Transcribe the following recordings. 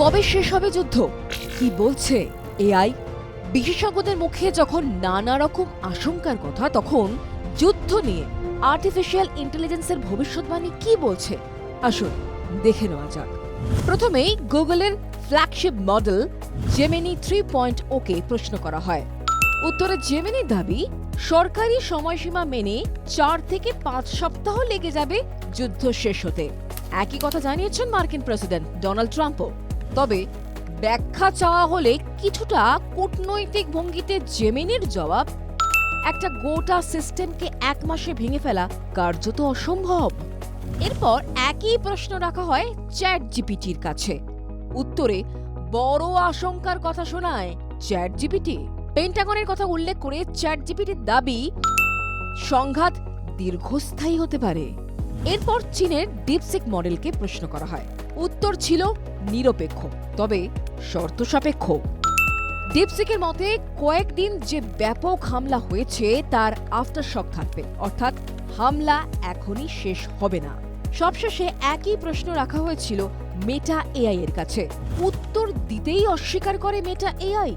কবে শেষ হবে যুদ্ধ? কি বলছে এআই? বিশেষজ্ঞদের মুখে যখন নানা রকম আশঙ্কার কথা, তখন যুদ্ধ নিয়ে আর্টিফিশিয়াল ইন্টেলিজেন্সের ভবিষ্যৎবাণী কি বলছে আসুন দেখে নেওয়া যাক। প্রথমেই গুগলের ফ্ল্যাগশিপ মডেল জেমিনি 3.0 কে প্রশ্ন করা হয়। উত্তরে জেমিনির দাবি, সরকারি সময়সীমা মেনে 4 থেকে 5 সপ্তাহ লেগে যাবে যুদ্ধ শেষ হতে। একই কথা জানিয়েছেন মার্কিন প্রেসিডেন্ট ডোনাল্ড ট্রাম্পও। তবে ব্যাখ্যা চাওয়া হলে কিছুটা কূটনৈতিক ভঙ্গিতে জেমিনির জবাব, একটা গোটা সিস্টেমকে 1 মাসে ভেঙে ফেলা কার্যত অসম্ভব। এরপর একই প্রশ্ন রাখা হয় চ্যাট জিপিটির কাছে। উত্তরে বড় আশঙ্কার কথা শোনায় চ্যাট জিপিটি। পেন্টাগনের কথা উল্লেখ করে চ্যাট জিপিটির দাবি, সংঘাত দীর্ঘস্থায়ী হতে পারে। এরপর চীনের ডিপসিক মডেলকে প্রশ্ন করা হয়। উত্তর ছিল নিরপেক্ষ, তবে শর্ত সাপেক্ষ। ডিপসিকের মতে কয়েকদিন যে ব্যাপক হামলা হয়েছে তার আফটারশক থাকবে, অর্থাৎ হামলা এখনই শেষ হবে না। সবশেষে একই প্রশ্ন রাখা হয়েছিল মেটা এআই এর কাছে। উত্তর দিতেই অস্বীকার করে মেটা এআই।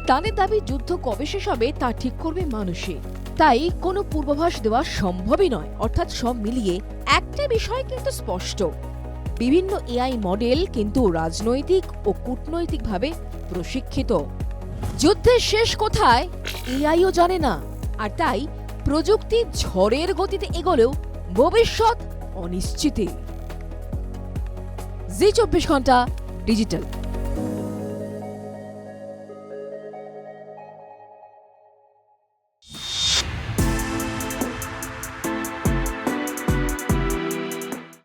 তাদের দাবি, যুদ্ধ কবে শেষ হবে তা ঠিক করবে মানুষই, তাই কোনো পূর্বাভাস দেওয়া সম্ভবই নয়। অর্থাৎ সব মিলিয়ে একটা বিষয় কিন্তু স্পষ্ট, বিভিন্ন এআই মডেল কিন্তু রাজনৈতিক ও কূটনৈতিকভাবে প্রশিক্ষিত। যুদ্ধের শেষ কোথায় এআইও জানে না, আর তাই প্রযুক্তি ঝড়ের গতিতে এগোলেও ভবিষ্যৎ অনিশ্চিত। জি 24 ঘন্টা ডিজিটাল।